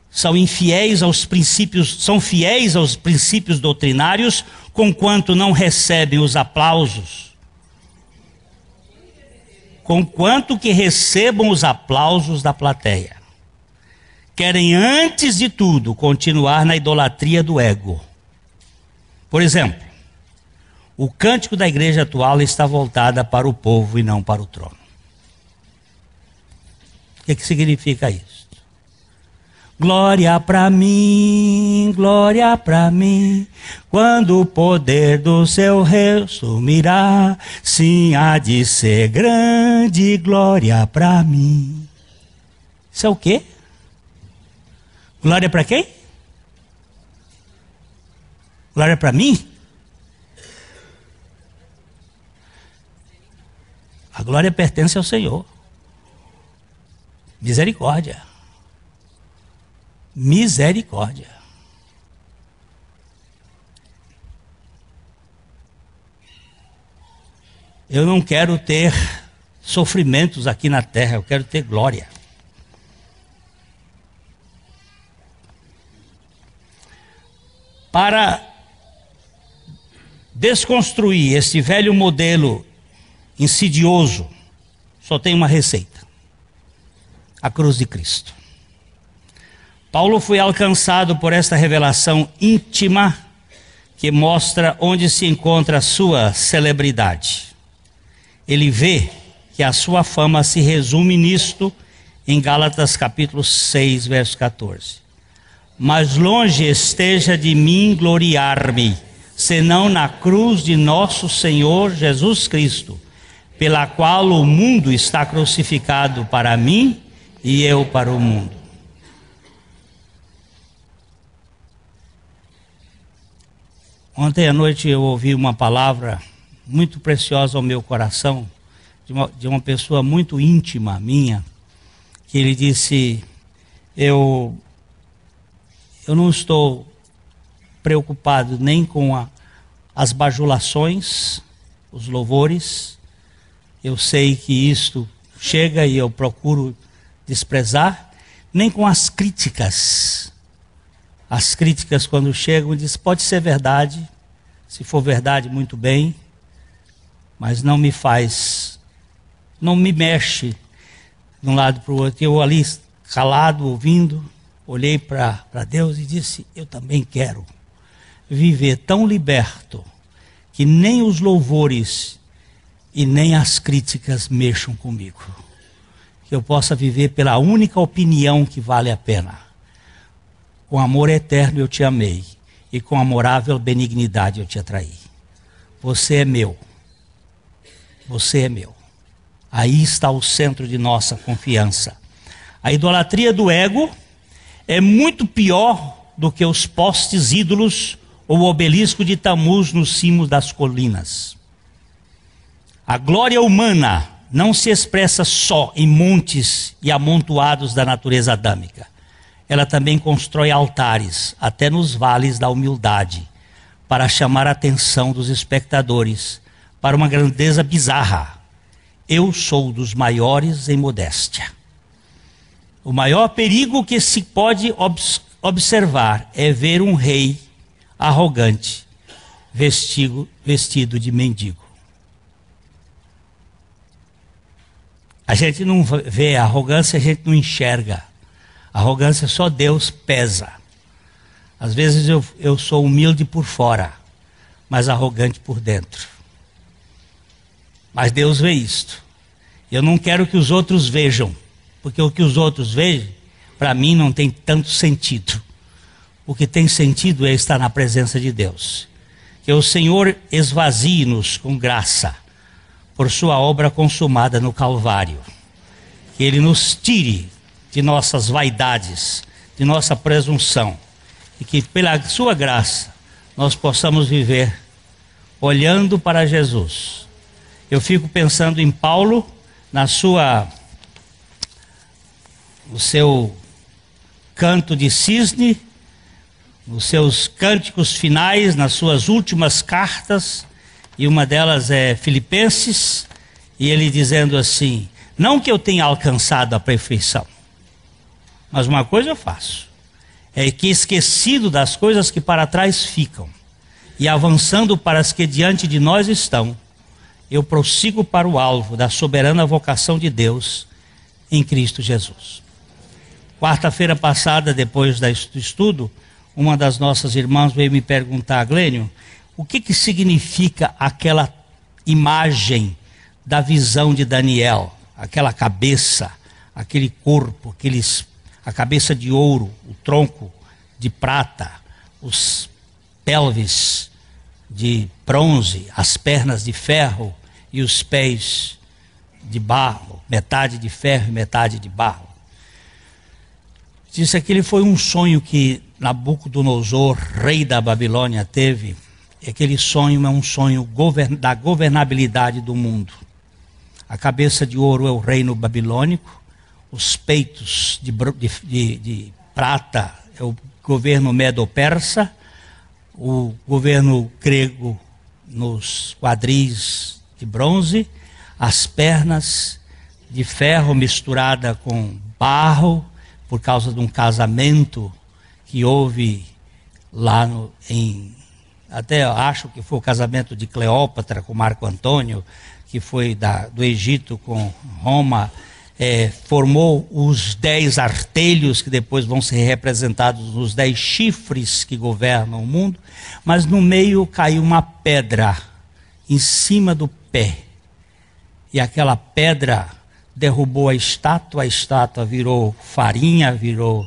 São fiéis aos princípios doutrinários, conquanto não recebem os aplausos. Conquanto que recebam os aplausos da plateia. Querem, antes de tudo, continuar na idolatria do ego. Por exemplo, o cântico da igreja atual está voltado para o povo e não para o trono. O que significa isso? Glória para mim, quando o poder do seu rei sumirá, sim, há de ser grande glória para mim. Isso é o quê? Glória para quem? Glória para mim? A glória pertence ao Senhor. Misericórdia. Misericórdia. Eu não quero ter sofrimentos aqui na terra, eu quero ter glória. Para desconstruir esse velho modelo insidioso, só tem uma receita: a cruz de Cristo. Paulo foi alcançado por esta revelação íntima que mostra onde se encontra a sua celebridade. Ele vê que a sua fama se resume nisto em Gálatas capítulo 6, verso 14. Mas longe esteja de mim gloriar-me, senão na cruz de nosso Senhor Jesus Cristo, pela qual o mundo está crucificado para mim e eu para o mundo. Ontem à noite eu ouvi uma palavra muito preciosa ao meu coração, de uma pessoa muito íntima minha, que ele disse: eu não estou preocupado nem com as bajulações, os louvores. Eu sei que isto chega e eu procuro desprezar, nem com as críticas. As críticas, quando chegam, diz: pode ser verdade, se for verdade, muito bem, mas não me mexe de um lado para o outro. Eu ali, calado, ouvindo, olhei para Deus e disse: eu também quero viver tão liberto que nem os louvores e nem as críticas mexam comigo. Que eu possa viver pela única opinião que vale a pena. Com amor eterno eu te amei, e com amorável benignidade eu te atraí. Você é meu. Você é meu. Aí está o centro de nossa confiança. A idolatria do ego é muito pior do que os postes ídolos ou o obelisco de Tamuz nos cimos das colinas. A glória humana não se expressa só em montes e amontoados da natureza adâmica. Ela também constrói altares, até nos vales da humildade, para chamar a atenção dos espectadores para uma grandeza bizarra. Eu sou dos maiores em modéstia. O maior perigo que se pode observar é ver um rei arrogante, vestido de mendigo. A gente não vê a arrogância, a gente não enxerga. A arrogância só Deus pesa. Às vezes eu sou humilde por fora, mas arrogante por dentro. Mas Deus vê isto. Eu não quero que os outros vejam, porque o que os outros veem, para mim não tem tanto sentido. O que tem sentido é estar na presença de Deus. Que o Senhor esvazie-nos com graça por sua obra consumada no Calvário. Que Ele nos tire de nossas vaidades, de nossa presunção, e que pela sua graça nós possamos viver olhando para Jesus. Eu fico pensando em Paulo, no seu canto de cisne, nos seus cânticos finais, nas suas últimas cartas, e uma delas é Filipenses, e ele dizendo assim: não que eu tenha alcançado a perfeição, mas uma coisa eu faço, é que esquecido das coisas que para trás ficam, e avançando para as que diante de nós estão, eu prossigo para o alvo da soberana vocação de Deus em Cristo Jesus. Quarta-feira passada, depois do estudo, uma das nossas irmãs veio me perguntar: Glênio, o que significa aquela imagem da visão de Daniel? Aquela cabeça, aquele corpo, a cabeça de ouro, o tronco de prata, os pelvis de bronze, as pernas de ferro e os pés de barro, metade de ferro e metade de barro. Disse que aquele foi um sonho que Nabucodonosor, rei da Babilônia, teve. E aquele sonho é um sonho da governabilidade do mundo. A cabeça de ouro é o reino babilônico, os peitos de prata é o governo medo-persa, o governo grego nos quadris de bronze, as pernas de ferro misturada com barro, por causa de um casamento que houve lá até acho que foi o casamento de Cleópatra com Marco Antônio, que foi do Egito com Roma, formou os 10 artelhos que depois vão ser representados nos 10 chifres que governam o mundo, mas no meio caiu uma pedra em cima do pé, e aquela pedra derrubou a estátua virou farinha, virou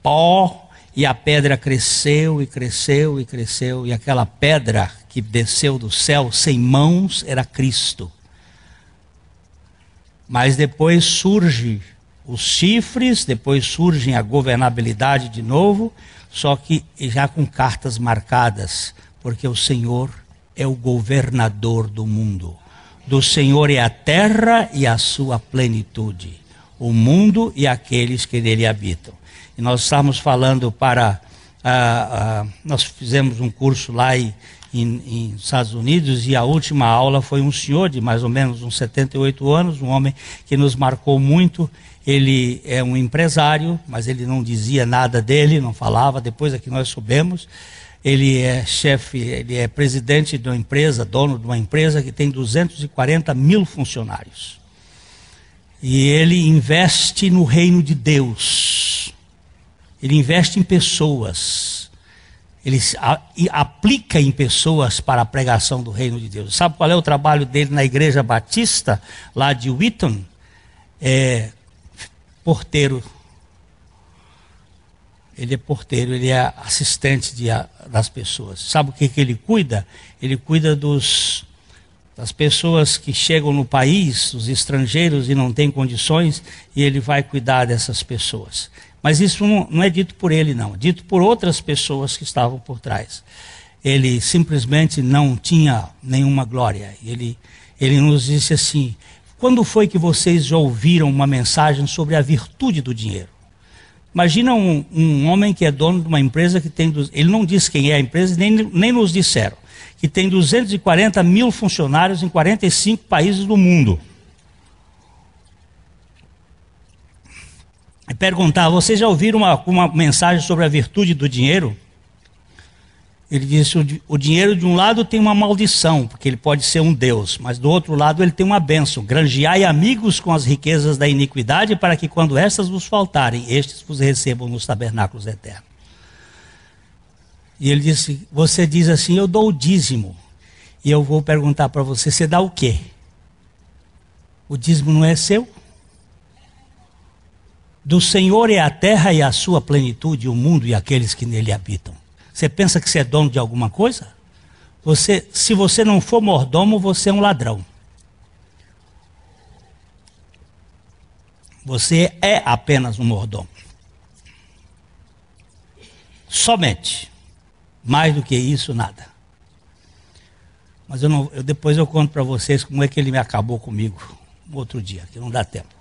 pó, e a pedra cresceu e cresceu e cresceu, e aquela pedra que desceu do céu sem mãos era Cristo. Mas depois surgem os chifres, depois surgem a governabilidade de novo, só que já com cartas marcadas, porque o Senhor é o governador do mundo. Do Senhor é a terra e a sua plenitude, o mundo e aqueles que nele habitam. E nós estamos falando nós fizemos um curso lá em Estados Unidos, e a última aula foi um senhor de mais ou menos uns 78 anos, um homem que nos marcou muito. Ele é um empresário, mas ele não dizia nada dele, não falava, depois é que nós soubemos. Ele é chefe, ele é presidente de uma empresa, dono de uma empresa que tem 240 mil funcionários. E ele investe no reino de Deus. Ele investe em pessoas. Ele aplica em pessoas para a pregação do reino de Deus. Sabe qual é o trabalho dele na igreja batista, lá de Wheaton? É porteiro. Ele é porteiro, ele é assistente das pessoas. Sabe o que ele cuida? Ele cuida das pessoas que chegam no país, os estrangeiros, e não têm condições, e ele vai cuidar dessas pessoas. Mas isso não é dito por ele, não. É dito por outras pessoas que estavam por trás. Ele simplesmente não tinha nenhuma glória. Ele nos disse assim: quando foi que vocês já ouviram uma mensagem sobre a virtude do dinheiro? Imagina um homem que é dono de uma empresa que tem... Ele não diz quem é a empresa, nem nos disseram. Que tem 240 mil funcionários em 45 países do mundo. E perguntar: vocês já ouviram uma mensagem sobre a virtude do dinheiro? Ele disse: o dinheiro de um lado tem uma maldição, porque ele pode ser um Deus, mas do outro lado ele tem uma bênção: granjeai amigos com as riquezas da iniquidade, para que quando estas vos faltarem, estes vos recebam nos tabernáculos eternos. E ele disse: você diz assim, eu dou o dízimo, e eu vou perguntar para você, você dá o quê? O dízimo não é seu? Do Senhor é a terra e a sua plenitude, o mundo e aqueles que nele habitam. Você pensa que você é dono de alguma coisa? Se você não for mordomo, você é um ladrão. Você é apenas um mordomo. Somente. Mais do que isso, nada. Mas depois eu conto para vocês como é que ele me acabou comigo outro dia, que não dá tempo.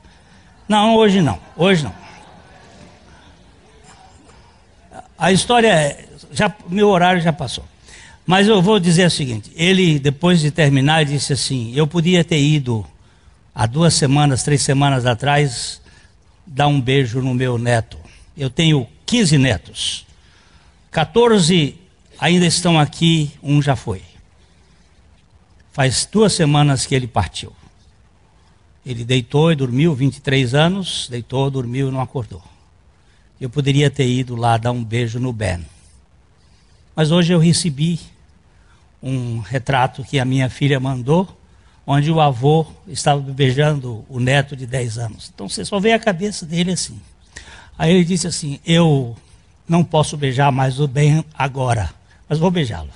Não, hoje não. Hoje não. A história, meu horário já passou. Mas eu vou dizer o seguinte, ele, depois de terminar, ele disse assim, eu podia ter ido há 2 semanas, 3 semanas atrás, dar um beijo no meu neto. Eu tenho 15 netos. 14 ainda estão aqui, um já foi. Faz 2 semanas que ele partiu. Ele deitou e dormiu, 23 anos, deitou, dormiu e não acordou. Eu poderia ter ido lá dar um beijo no Ben. Mas hoje eu recebi um retrato que a minha filha mandou, onde o avô estava beijando o neto de 10 anos. Então você só vê a cabeça dele assim. Aí ele disse assim, eu não posso beijar mais o Ben agora, mas vou beijá-lo.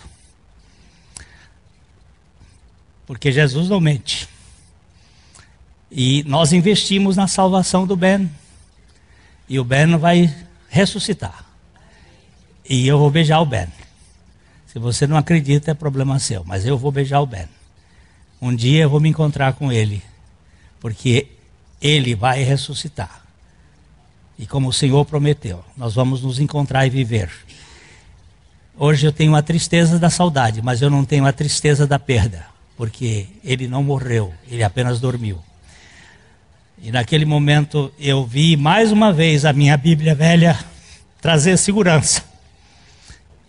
Porque Jesus não mente. E nós investimos na salvação do Ben. E o Ben vai ressuscitar. E eu vou beijar o Ben. Se você não acredita, é problema seu. Mas eu vou beijar o Ben. Um dia eu vou me encontrar com ele. Porque ele vai ressuscitar. E como o Senhor prometeu, nós vamos nos encontrar e viver. Hoje eu tenho a tristeza da saudade, mas eu não tenho a tristeza da perda. Porque ele não morreu, ele apenas dormiu. E naquele momento eu vi mais uma vez a minha Bíblia velha trazer segurança.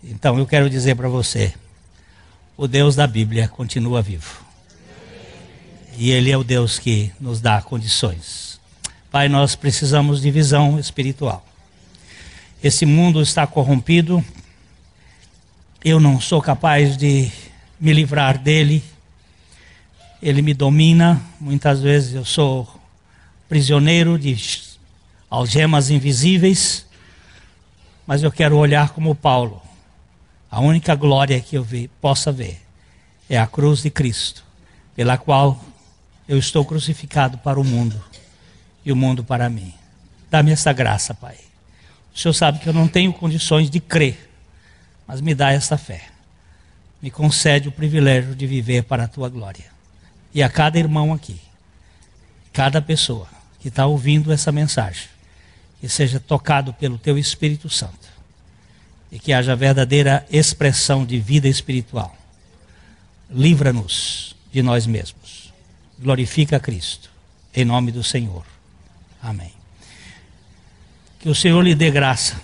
Então eu quero dizer para você, o Deus da Bíblia continua vivo. E Ele é o Deus que nos dá condições. Pai, nós precisamos de visão espiritual. Esse mundo está corrompido. Eu não sou capaz de me livrar dele. Ele me domina. Muitas vezes eu sou prisioneiro de algemas invisíveis, mas eu quero olhar como Paulo. A única glória que eu possa ver é a cruz de Cristo, pela qual eu estou crucificado para o mundo e o mundo para mim. Dá-me essa graça, Pai. O Senhor sabe que eu não tenho condições de crer, mas me dá essa fé. Me concede o privilégio de viver para a Tua glória. E a cada irmão aqui, cada pessoa que está ouvindo essa mensagem, que seja tocado pelo Teu Espírito Santo e que haja verdadeira expressão de vida espiritual. Livra-nos de nós mesmos. Glorifica a Cristo, em nome do Senhor. Amém. Que o Senhor lhe dê graça.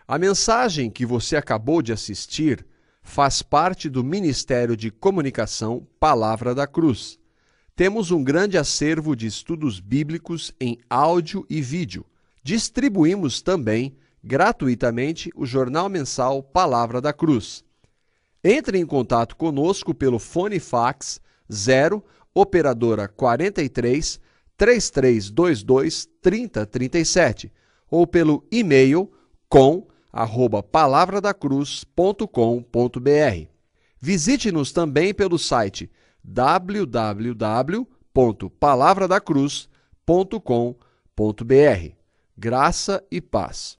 A mensagem que você acabou de assistir faz parte do Ministério de Comunicação Palavra da Cruz. Temos um grande acervo de estudos bíblicos em áudio e vídeo. Distribuímos também, gratuitamente, o jornal mensal Palavra da Cruz. Entre em contato conosco pelo fone fax 0 operadora 43 3322 3037 ou pelo e-mail com@palavradacruz.com.br. Visite-nos também pelo site www.palavradacruz.com.br. Graça e paz.